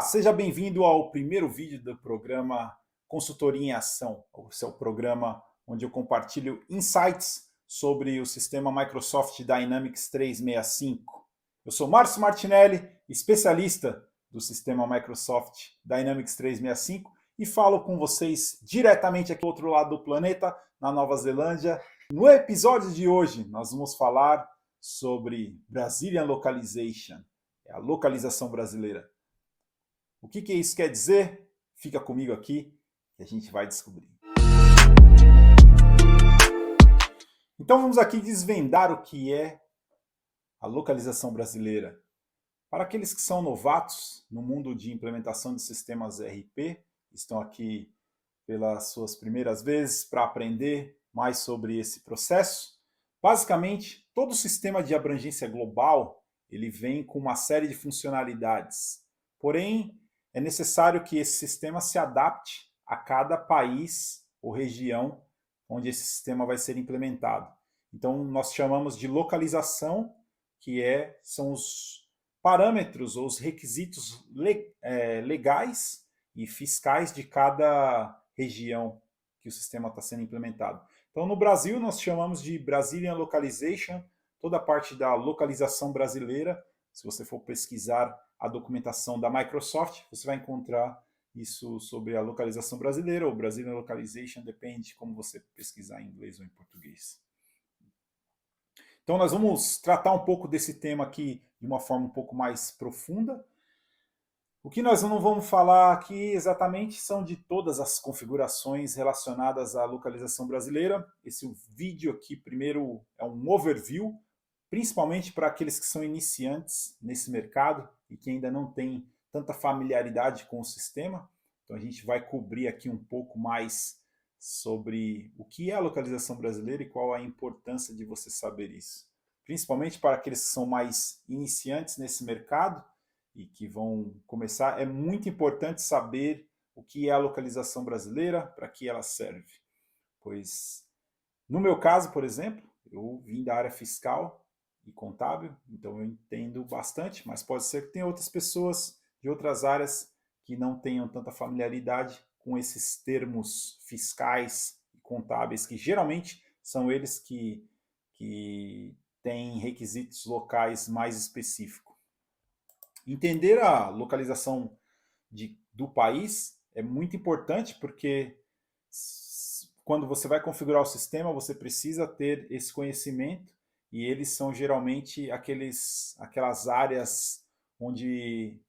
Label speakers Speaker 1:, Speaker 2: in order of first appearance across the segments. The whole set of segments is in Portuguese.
Speaker 1: seja bem-vindo ao primeiro vídeo do programa Consultoria em Ação, o seu programa onde eu compartilho insights sobre o sistema Microsoft Dynamics 365. Eu sou Márcio Martinelli, especialista do sistema Microsoft Dynamics 365 e falo com vocês diretamente aqui do outro lado do planeta, na Nova Zelândia. No episódio de hoje, nós vamos falar sobre Brazilian Localization, a localização brasileira. O que isso quer dizer? Fica comigo aqui que a gente vai descobrir. Então vamos aqui desvendar o que é a localização brasileira. Para aqueles que são novatos no mundo de implementação de sistemas ERP, estão aqui pelas suas primeiras vezes para aprender mais sobre esse processo. Basicamente, todo sistema de abrangência global ele vem com uma série de funcionalidades. Porém, é necessário que esse sistema se adapte a cada país ou região onde esse sistema vai ser implementado. Então, nós chamamos de localização, que são os parâmetros ou os requisitos legais e fiscais de cada região que o sistema está sendo implementado. Então, no Brasil, nós chamamos de Brazilian Localization, toda a parte da localização brasileira. Se você for pesquisar a documentação da Microsoft, você vai encontrar isso sobre a localização brasileira, ou Brazilian Localization, depende de como você pesquisar em inglês ou em português. Então nós vamos tratar um pouco desse tema aqui de uma forma um pouco mais profunda. O que nós não vamos falar aqui exatamente são de todas as configurações relacionadas à localização brasileira. Esse vídeo aqui primeiro é um overview, principalmente para aqueles que são iniciantes nesse mercado e que ainda não têm tanta familiaridade com o sistema. Então a gente vai cobrir aqui um pouco mais sobre o que é a localização brasileira e qual a importância de você saber isso. Principalmente para aqueles que são mais iniciantes nesse mercado e que vão começar, é muito importante saber o que é a localização brasileira, para que ela serve. Pois, no meu caso, por exemplo, eu vim da área fiscal e contábil, então eu entendo bastante, mas pode ser que tenha outras pessoas de outras áreas que não tenham tanta familiaridade com esses termos fiscais e contábeis, que geralmente são eles que têm requisitos locais mais específicos. Entender a localização do país é muito importante, porque quando você vai configurar o sistema, você precisa ter esse conhecimento, e eles são geralmente aquelas áreas onde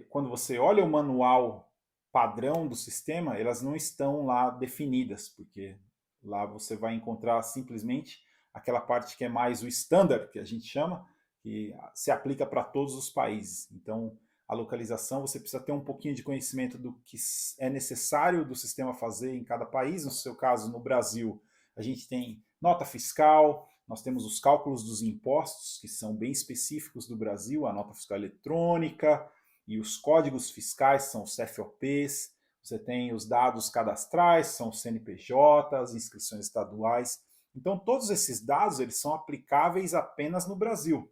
Speaker 1: quando você olha o manual padrão do sistema, elas não estão lá definidas, porque lá você vai encontrar simplesmente aquela parte que é mais o standard, que a gente chama, que se aplica para todos os países. Então, a localização, você precisa ter um pouquinho de conhecimento do que é necessário do sistema fazer em cada país. No seu caso, no Brasil, a gente tem nota fiscal, nós temos os cálculos dos impostos, que são bem específicos do Brasil, a nota fiscal eletrônica, e os códigos fiscais são os CFOPs, você tem os dados cadastrais, são os CNPJs, inscrições estaduais. Então, todos esses dados eles são aplicáveis apenas no Brasil.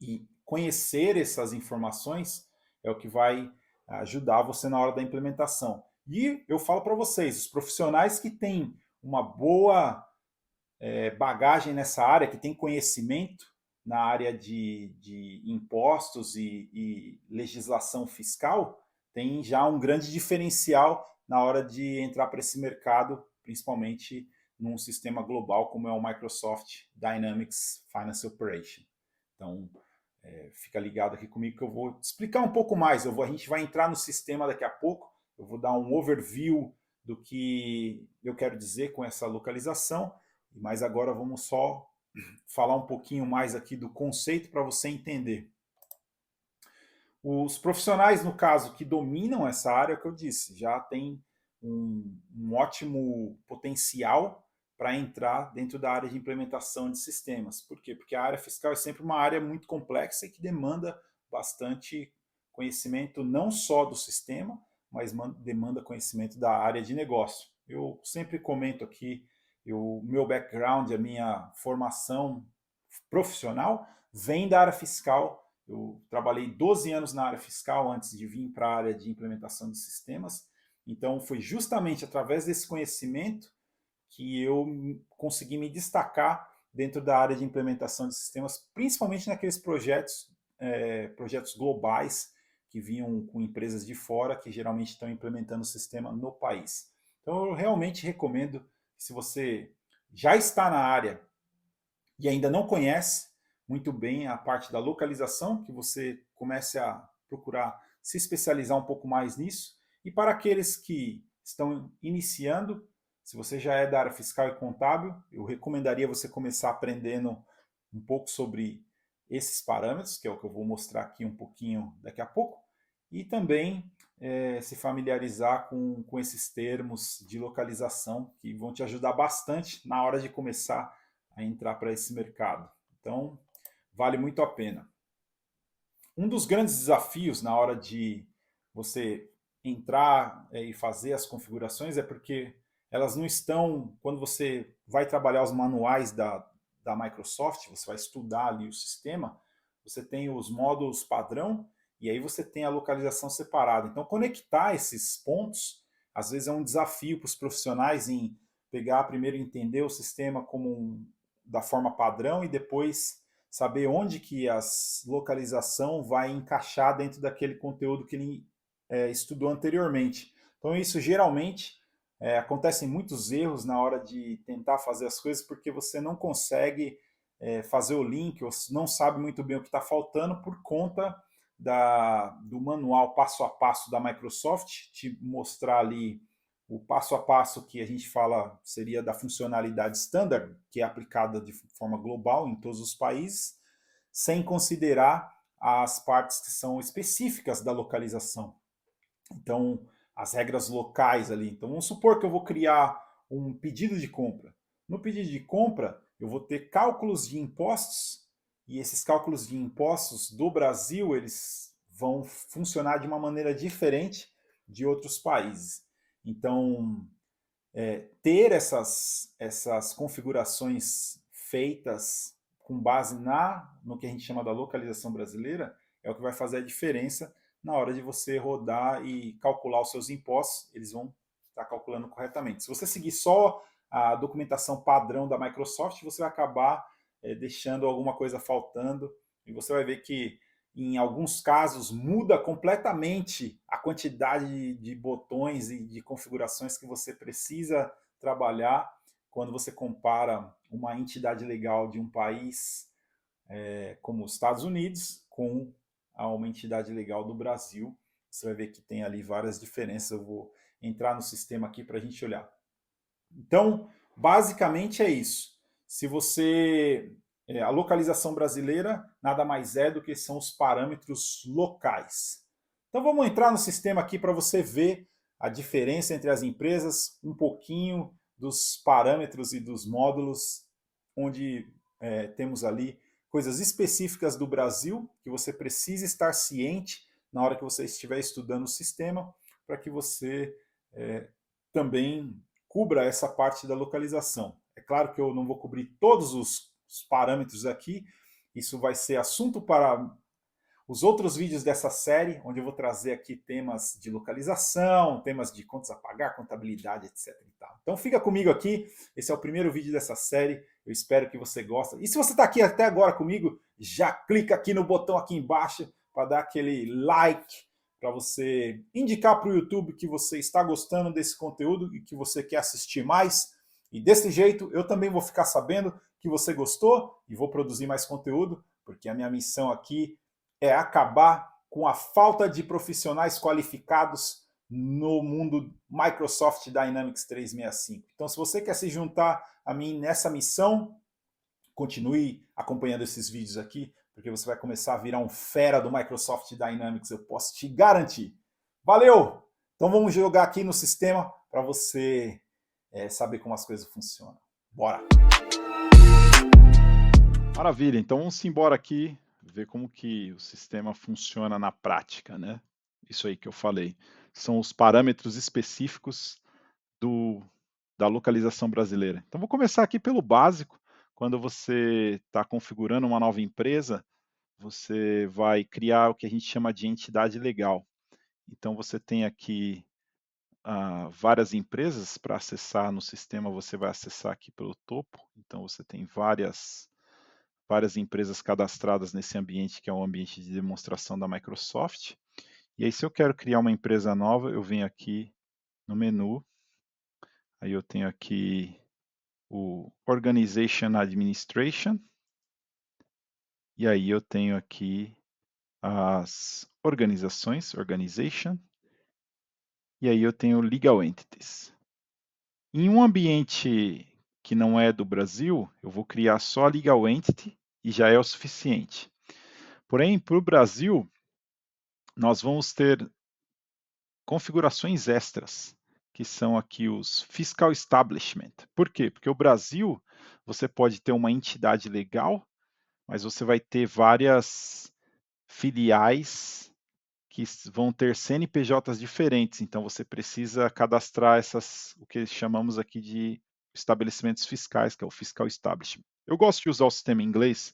Speaker 1: E conhecer essas informações é o que vai ajudar você na hora da implementação. E eu falo para vocês, os profissionais que têm uma boa bagagem nessa área, que têm conhecimento na área de impostos e legislação fiscal, tem já um grande diferencial na hora de entrar para esse mercado, principalmente num sistema global como é o Microsoft Dynamics Finance Operation. Então, fica ligado aqui comigo que eu vou explicar um pouco mais. A gente vai entrar no sistema daqui a pouco, eu vou dar um overview do que eu quero dizer com essa localização, mas agora vamos só falar um pouquinho mais aqui do conceito para você entender. Os profissionais, no caso, que dominam essa área, que eu disse, já tem um ótimo potencial para entrar dentro da área de implementação de sistemas. Por quê? Porque a área fiscal é sempre uma área muito complexa e que demanda bastante conhecimento não só do sistema, mas demanda conhecimento da área de negócio. Eu sempre comento aqui, o meu background, a minha formação profissional vem da área fiscal Eu trabalhei 12 anos na área fiscal antes de vir para a área de implementação de sistemas. Então, foi justamente através desse conhecimento que eu consegui me destacar dentro da área de implementação de sistemas, principalmente naqueles projetos globais que vinham com empresas de fora que geralmente estão implementando o sistema no país. Então, eu realmente recomendo que, se você já está na área e ainda não conhece muito bem a parte da localização, que você comece a procurar se especializar um pouco mais nisso. E para aqueles que estão iniciando, se você já é da área fiscal e contábil, eu recomendaria você começar aprendendo um pouco sobre esses parâmetros, que é o que eu vou mostrar aqui um pouquinho daqui a pouco, e também se familiarizar com esses termos de localização, que vão te ajudar bastante na hora de começar a entrar para esse mercado. Então, vale muito a pena. Um dos grandes desafios na hora de você entrar e fazer as configurações é porque elas não estão, quando você vai trabalhar os manuais da Microsoft, você vai estudar ali o sistema, você tem os módulos padrão e aí você tem a localização separada. Então, conectar esses pontos, às vezes é um desafio para os profissionais em pegar, primeiro entender o sistema da forma padrão e depois saber onde que a localização vai encaixar dentro daquele conteúdo que ele estudou anteriormente. Então isso geralmente acontecem muitos erros na hora de tentar fazer as coisas porque você não consegue fazer o link ou não sabe muito bem o que está faltando por conta do manual passo a passo da Microsoft, te mostrar ali o passo a passo que a gente fala seria da funcionalidade standard, que é aplicada de forma global em todos os países, sem considerar as partes que são específicas da localização. Então, as regras locais ali. Então, vamos supor que eu vou criar um pedido de compra. No pedido de compra, eu vou ter cálculos de impostos, e esses cálculos de impostos do Brasil, eles vão funcionar de uma maneira diferente de outros países. Então, ter essas configurações feitas com base no que a gente chama da localização brasileira é o que vai fazer a diferença na hora de você rodar e calcular os seus impostos, eles vão estar calculando corretamente. Se você seguir só a documentação padrão da Microsoft, você vai acabar deixando alguma coisa faltando e você vai ver que em alguns casos muda completamente a quantidade de botões e de configurações que você precisa trabalhar quando você compara uma entidade legal de um país como os Estados Unidos com uma entidade legal do Brasil. Você vai ver que tem ali várias diferenças. Eu vou entrar no sistema aqui para a gente olhar. Então, basicamente é isso. Se você a localização brasileira nada mais é do que são os parâmetros locais. Então vamos entrar no sistema aqui para você ver a diferença entre as empresas, um pouquinho dos parâmetros e dos módulos, onde temos ali coisas específicas do Brasil, que você precisa estar ciente na hora que você estiver estudando o sistema, para que você também cubra essa parte da localização. É claro que eu não vou cobrir todos os parâmetros aqui, isso vai ser assunto para os outros vídeos dessa série, onde eu vou trazer aqui temas de localização, temas de contas a pagar, contabilidade, etc. Então fica comigo aqui, esse é o primeiro vídeo dessa série, eu espero que você goste. E se você está aqui até agora comigo, já clica aqui no botão aqui embaixo para dar aquele like, para você indicar para o YouTube que você está gostando desse conteúdo e que você quer assistir mais. E desse jeito eu também vou ficar sabendo que você gostou e vou produzir mais conteúdo, porque a minha missão aqui é acabar com a falta de profissionais qualificados no mundo Microsoft Dynamics 365. Então, se você quer se juntar a mim nessa missão, continue acompanhando esses vídeos aqui, porque você vai começar a virar um fera do Microsoft Dynamics, eu posso te garantir. Valeu! Então vamos jogar aqui no sistema para você saber como as coisas funcionam. Bora! Maravilha, então vamos embora aqui ver como que o sistema funciona na prática, né? Isso aí que eu falei. São os parâmetros específicos da localização brasileira. Então vou começar aqui pelo básico. Quando você está configurando uma nova empresa, você vai criar o que a gente chama de entidade legal. Então, você tem aqui várias empresas para acessar no sistema, você vai acessar aqui pelo topo. Então, você tem várias empresas cadastradas nesse ambiente, que é um ambiente de demonstração da Microsoft. E aí, se eu quero criar uma empresa nova, eu venho aqui no menu, aí eu tenho aqui o Organization Administration, e aí eu tenho aqui as organizações, Organization, e aí eu tenho Legal Entities. Em um ambiente que não é do Brasil, eu vou criar só a Legal Entity e já é o suficiente. Porém, para o Brasil, nós vamos ter configurações extras, que são aqui os Fiscal Establishment. Por quê? Porque o Brasil, você pode ter uma entidade legal, mas você vai ter várias filiais que vão ter CNPJs diferentes, então você precisa cadastrar o que chamamos aqui de estabelecimentos fiscais, que é o Fiscal Establishment. Eu gosto de usar o sistema em inglês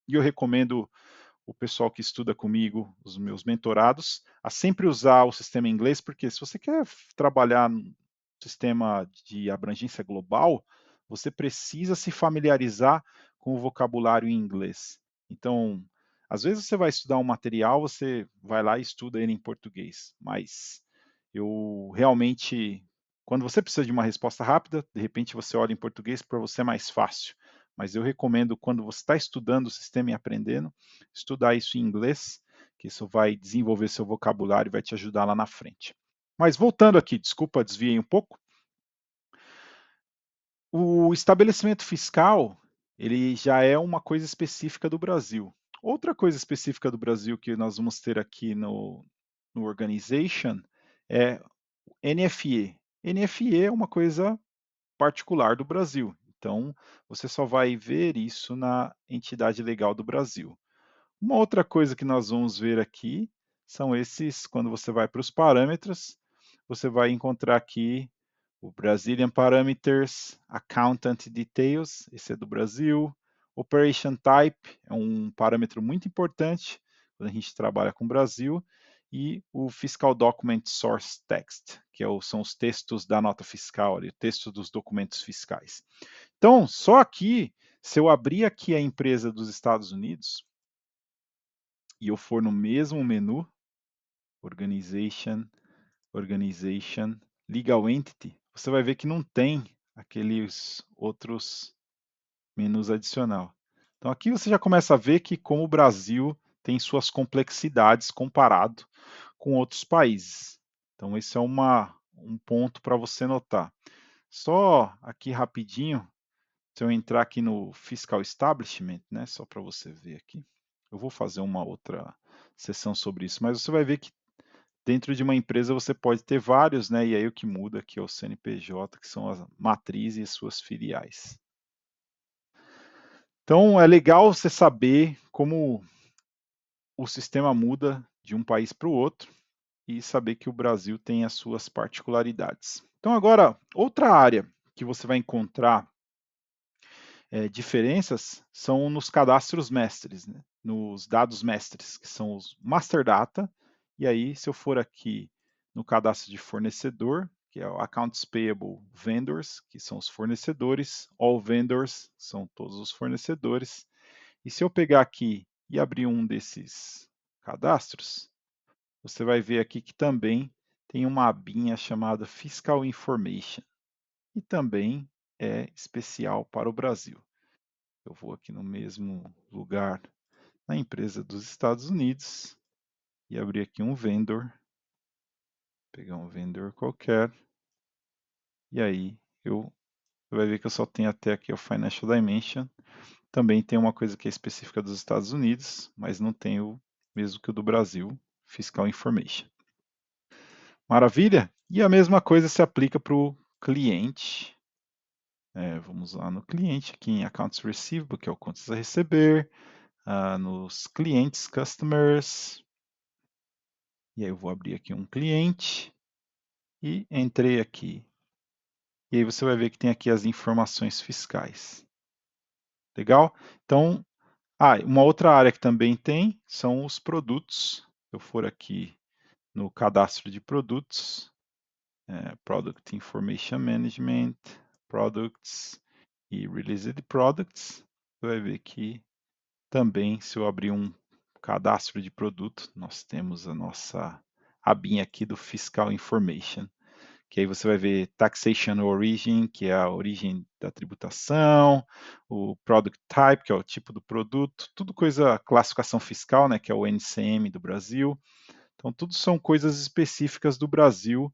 Speaker 1: e eu recomendo o pessoal que estuda comigo, os meus mentorados, a sempre usar o sistema em inglês, porque se você quer trabalhar no sistema de abrangência global, você precisa se familiarizar com o vocabulário em inglês. Então, às vezes você vai estudar um material, você vai lá e estuda ele em português, mas eu realmente, quando você precisa de uma resposta rápida, de repente você olha em português, para você é mais fácil. Mas eu recomendo, quando você está estudando o sistema e aprendendo, estudar isso em inglês, que isso vai desenvolver seu vocabulário e vai te ajudar lá na frente. Mas voltando aqui, desculpa, desviei um pouco. O estabelecimento fiscal, ele já é uma coisa específica do Brasil. Outra coisa específica do Brasil que nós vamos ter aqui no Organization é NFE. NFE é uma coisa particular do Brasil. Então, você só vai ver isso na entidade legal do Brasil. Uma outra coisa que nós vamos ver aqui são esses, quando você vai para os parâmetros, você vai encontrar aqui o Brazilian Parameters, Accountant Details, esse é do Brasil. Operation Type é um parâmetro muito importante quando a gente trabalha com o Brasil. E o Fiscal Document Source Text, que são os textos da nota fiscal, o texto dos documentos fiscais. Então, só aqui, se eu abrir aqui a empresa dos Estados Unidos, e eu for no mesmo menu, Organization, Legal Entity, você vai ver que não tem aqueles outros menus adicional. Então aqui você já começa a ver que como o Brasil tem suas complexidades comparado com outros países. Então esse é um ponto para você notar. Só aqui rapidinho, se eu entrar aqui no Fiscal Establishment, né, só para você ver aqui, eu vou fazer uma outra sessão sobre isso, mas você vai ver que dentro de uma empresa você pode ter vários, né, e aí o que muda aqui é o CNPJ, que são as matrizes e suas filiais. Então é legal você saber como o sistema muda de um país para o outro e saber que o Brasil tem as suas particularidades. Então agora, outra área que você vai encontrar diferenças são nos cadastros mestres, né? Nos dados mestres, que são os master data, e aí se eu for aqui no cadastro de fornecedor, que é o Accounts Payable Vendors, que são os fornecedores, All Vendors, são todos os fornecedores, e se eu pegar aqui e abrir um desses cadastros, você vai ver aqui que também tem uma abinha chamada Fiscal Information, e também é especial para o Brasil. Eu vou aqui no mesmo lugar na empresa dos Estados Unidos e abrir aqui um vendor, pegar um vendor qualquer, e aí você vai ver que eu só tenho até aqui o Financial Dimension. Também tem uma coisa que é específica dos Estados Unidos, mas não tem o mesmo que o do Brasil, Fiscal Information. Maravilha? E a mesma coisa se aplica para o cliente. Vamos lá no cliente, aqui em Accounts Receivable, que é o contas a receber, nos clientes, Customers, e aí eu vou abrir aqui um cliente, e entrei aqui. E aí você vai ver que tem aqui as informações fiscais. Legal? Então, Uma outra área que também tem são os produtos. Se eu for aqui no cadastro de produtos, Product Information Management, Products e Released Products, você vai ver que também, se eu abrir um cadastro de produto, nós temos a nossa abinha aqui do Fiscal Information, que aí você vai ver Taxation Origin, que é a origem da tributação, o Product Type, que é o tipo do produto, tudo coisa, classificação fiscal, né, que é o NCM do Brasil. Então, tudo são coisas específicas do Brasil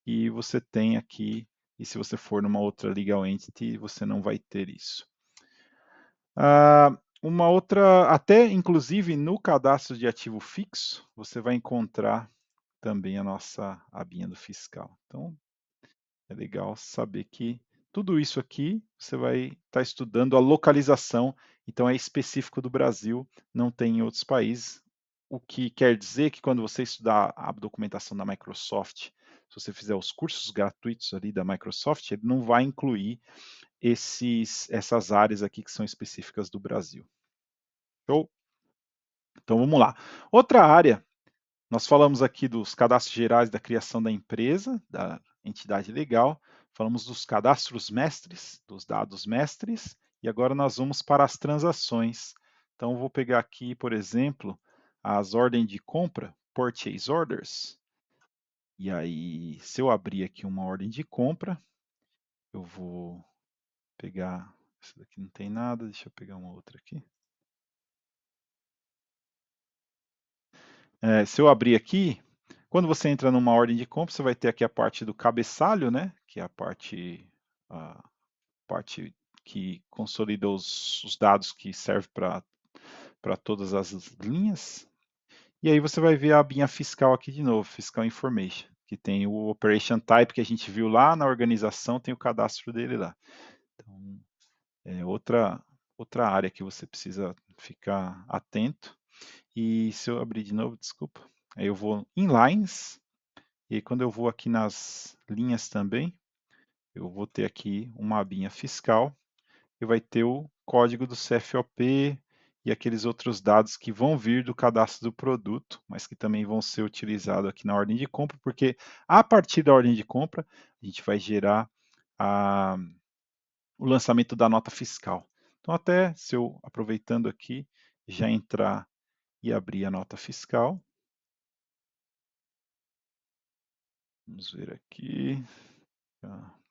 Speaker 1: e você tem aqui, e se você for numa outra legal entity, você não vai ter isso. Uma outra, até inclusive no cadastro de ativo fixo, você vai encontrar também a nossa abinha do fiscal. Então, é legal saber que tudo isso aqui você vai estar estudando a localização, então é específico do Brasil, não tem em outros países. O que quer dizer que quando você estudar a documentação da Microsoft, se você fizer os cursos gratuitos ali da Microsoft, ele não vai incluir essas áreas aqui que são específicas do Brasil. Show? Então vamos lá. Outra área, nós falamos aqui dos cadastros gerais da criação da empresa, da entidade legal, falamos dos cadastros mestres, dos dados mestres, e agora nós vamos para as transações. Então, eu vou pegar aqui, por exemplo, as ordens de compra, purchase orders, e aí, se eu abrir aqui uma ordem de compra, eu vou pegar, essa daqui não tem nada, deixa eu pegar uma outra aqui. Se eu abrir aqui, quando você entra numa ordem de compra, você vai ter aqui a parte do cabeçalho, né? Que é a parte que consolida os dados que serve para todas as linhas. E aí você vai ver a abinha fiscal aqui de novo, Fiscal Information, que tem o Operation Type que a gente viu lá na organização, tem o cadastro dele lá. Então, é outra área que você precisa ficar atento. E se eu abrir de novo, desculpa, aí eu vou em lines, e quando eu vou aqui nas linhas também, eu vou ter aqui uma abinha fiscal, e vai ter o código do CFOP e aqueles outros dados que vão vir do cadastro do produto, mas que também vão ser utilizados aqui na ordem de compra, porque a partir da ordem de compra, a gente vai gerar o lançamento da nota fiscal. Então, até se eu, aproveitando aqui, já entrar e abrir a nota fiscal, vamos ver aqui,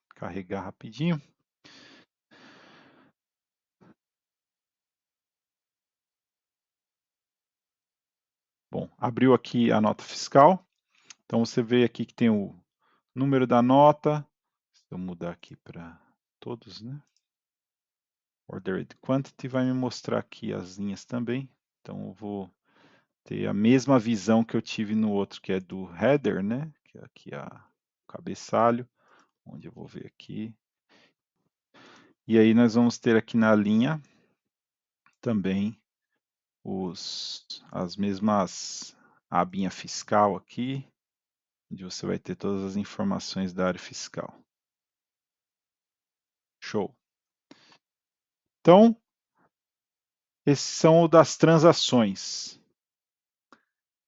Speaker 1: carregar rapidinho. Bom, abriu aqui a nota fiscal. Então você vê aqui que tem o número da nota. Se eu mudar aqui para todos, né? Ordered Quantity vai me mostrar aqui as linhas também. Então eu vou ter a mesma visão que eu tive no outro, que é do header, né? Que é aqui o cabeçalho, onde eu vou ver aqui. E aí nós vamos ter aqui na linha também as mesmas abinha fiscal aqui, onde você vai ter todas as informações da área fiscal. Show. Então, esses são o das transações.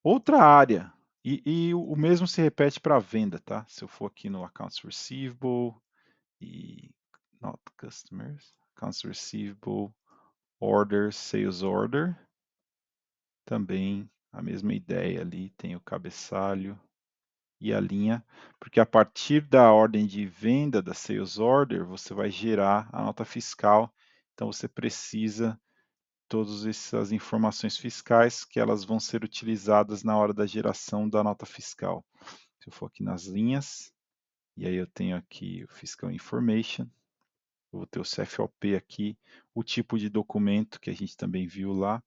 Speaker 1: Outra área, e o mesmo se repete para a venda, tá? Se eu for aqui no Accounts Receivable e Not Customers, Accounts Receivable, Order, Sales Order, também a mesma ideia ali, tem o cabeçalho e a linha, porque a partir da ordem de venda da Sales Order, você vai gerar a nota fiscal, então você precisa todas essas informações fiscais que elas vão ser utilizadas na hora da geração da nota fiscal. Se eu for aqui nas linhas, e aí eu tenho aqui o Fiscal Information, eu vou ter o CFOP aqui, o tipo de documento que a gente também viu lá,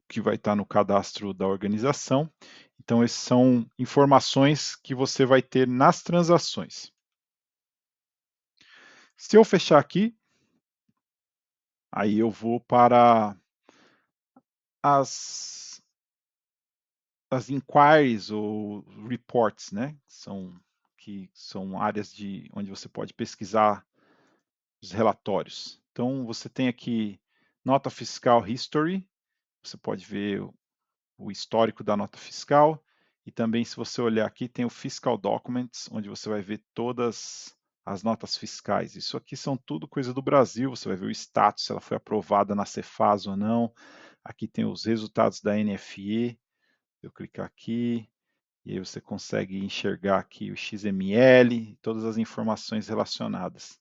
Speaker 1: que vai estar no cadastro da organização. Então, essas são informações que você vai ter nas transações. Se eu fechar aqui, aí eu vou para as inquiries ou reports, né? Que são áreas onde você pode pesquisar os relatórios. Então, você tem aqui nota fiscal history, você pode ver o histórico da nota fiscal, e também se você olhar aqui tem o fiscal documents, onde você vai ver todas as notas fiscais. Isso aqui são tudo coisa do Brasil, você vai ver o status, se ela foi aprovada na Cefaz ou não. Aqui tem os resultados da NFE, eu clicar aqui, e aí você consegue enxergar aqui o XML, todas as informações relacionadas.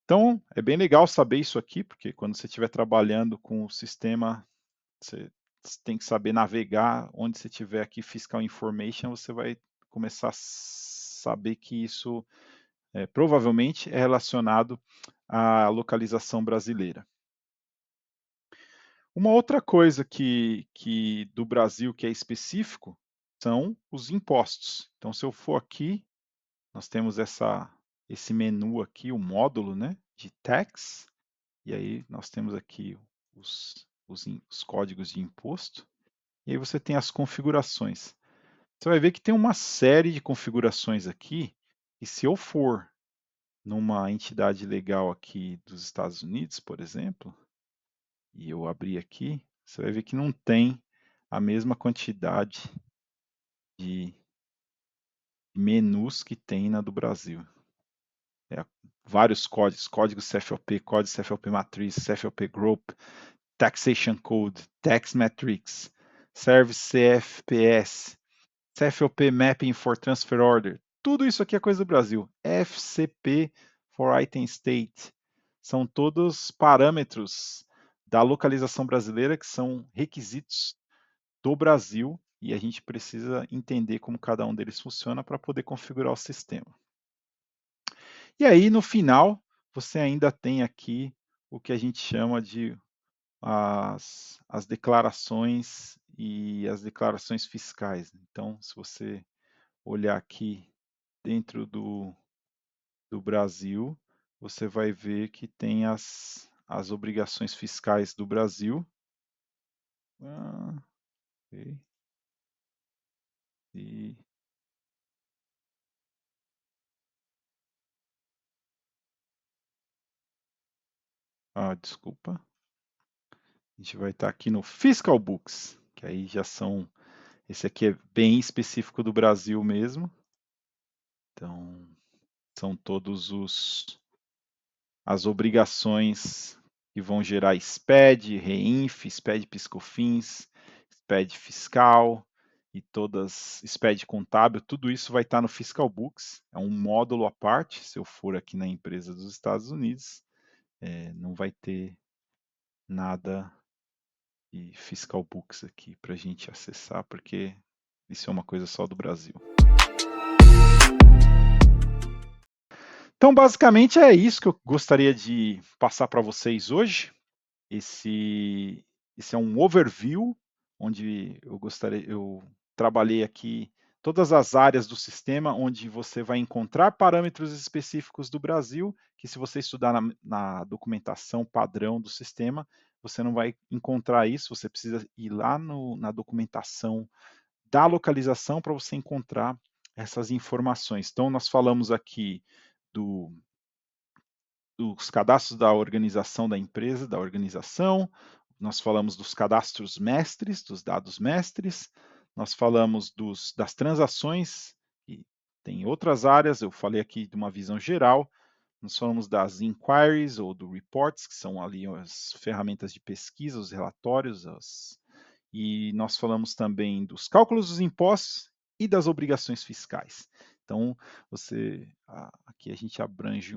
Speaker 1: Então, é bem legal saber isso aqui, porque quando você estiver trabalhando com o sistema, você tem que saber navegar onde você tiver aqui Fiscal Information, você vai começar a saber que isso provavelmente é relacionado à localização brasileira. Uma outra coisa que do Brasil que é específico são os impostos. Então, se eu for aqui, nós temos esse menu aqui, o módulo, né, de tax, e aí nós temos aqui os códigos de imposto, e aí você tem as configurações. Você vai ver que tem uma série de configurações aqui, e se eu for numa entidade legal aqui dos Estados Unidos, por exemplo, e eu abrir aqui, você vai ver que não tem a mesma quantidade de menus que tem na do Brasil. Vários códigos, código CFOP, código CFOP Matriz, CFOP Group, Taxation Code, Tax Matrix, Service CFPS, CFOP Mapping for Transfer Order. Tudo isso aqui é coisa do Brasil. FCP for Item State. São todos parâmetros da localização brasileira que são requisitos do Brasil e a gente precisa entender como cada um deles funciona para poder configurar o sistema. E aí, no final, você ainda tem aqui o que a gente chama de as declarações e as declarações fiscais. Então, se você olhar aqui dentro do Brasil, você vai ver que tem as obrigações fiscais do Brasil. Okay. E desculpa. A gente vai estar aqui no Fiscal Books, que aí já são. Esse aqui é bem específico do Brasil mesmo. Então, são todos as obrigações que vão gerar SPED, REINF, SPED PiscoFins, SPED fiscal e todas, SPED contábil, tudo isso vai estar no Fiscal Books, é um módulo à parte, se eu for aqui na empresa dos Estados Unidos, não vai ter nada de Fiscal Books aqui para a gente acessar, porque isso é uma coisa só do Brasil. Então, basicamente, é isso que eu gostaria de passar para vocês hoje. Esse é um overview, onde eu trabalhei aqui todas as áreas do sistema, onde você vai encontrar parâmetros específicos do Brasil, que se você estudar na documentação padrão do sistema, você não vai encontrar isso, você precisa ir lá na documentação da localização para você encontrar essas informações. Então, nós falamos aqui dos cadastros da organização da empresa, da organização, nós falamos dos cadastros mestres, dos dados mestres, nós falamos das transações, e tem outras áreas, eu falei aqui de uma visão geral, nós falamos das inquiries ou do reports, que são ali as ferramentas de pesquisa, os relatórios, e nós falamos também dos cálculos dos impostos e das obrigações fiscais. Então, aqui a gente abrange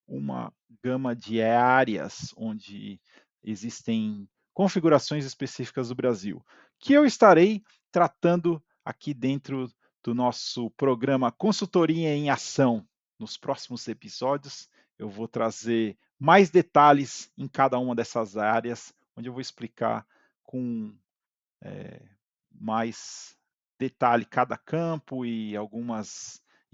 Speaker 1: uma gama de áreas onde existem configurações específicas do Brasil, que eu estarei tratando aqui dentro do nosso programa Consultoria em Ação. Nos próximos episódios, eu vou trazer mais detalhes em cada uma dessas áreas, onde eu vou explicar com mais detalhe cada campo e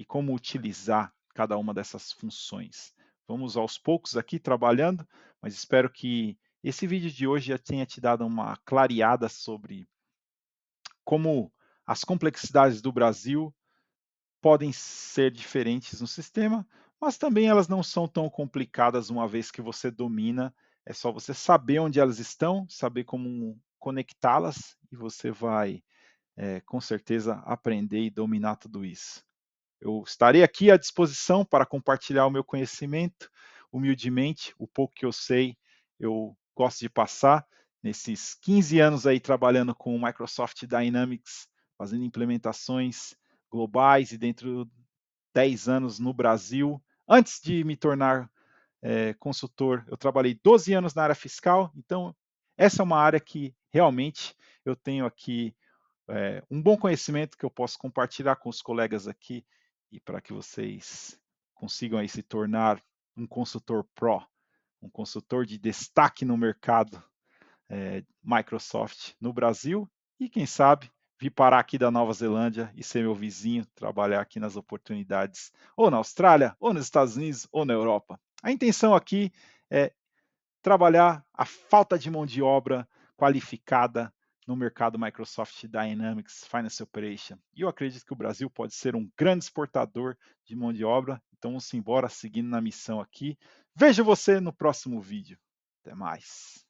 Speaker 1: como utilizar cada uma dessas funções. Vamos aos poucos aqui trabalhando, mas espero que esse vídeo de hoje já tenha te dado uma clareada sobre como as complexidades do Brasil podem ser diferentes no sistema, mas também elas não são tão complicadas uma vez que você domina
Speaker 2: É só você saber onde elas estão, saber como conectá-las e você vai, com certeza, aprender e dominar tudo isso. Eu estarei aqui à disposição para compartilhar o meu conhecimento, humildemente, o pouco que eu sei, eu gosto de passar. Nesses 15 anos aí trabalhando com o Microsoft Dynamics, fazendo implementações globais e dentro de 10 anos no Brasil. Antes de me tornar consultor, eu trabalhei 12 anos na área fiscal, então essa é uma área que realmente eu tenho aqui um bom conhecimento que eu posso compartilhar com os colegas aqui e para que vocês consigam aí se tornar um consultor pro, um consultor de destaque no mercado Microsoft no Brasil e quem sabe vir parar aqui da Nova Zelândia e ser meu vizinho, trabalhar aqui nas oportunidades ou na Austrália, ou nos Estados Unidos, ou na Europa. A intenção aqui é trabalhar a falta de mão de obra qualificada no mercado Microsoft Dynamics Finance Operation. E eu acredito que o Brasil pode ser um grande exportador de mão de obra. Então vamos embora seguindo na missão aqui. Vejo você no próximo vídeo. Até mais.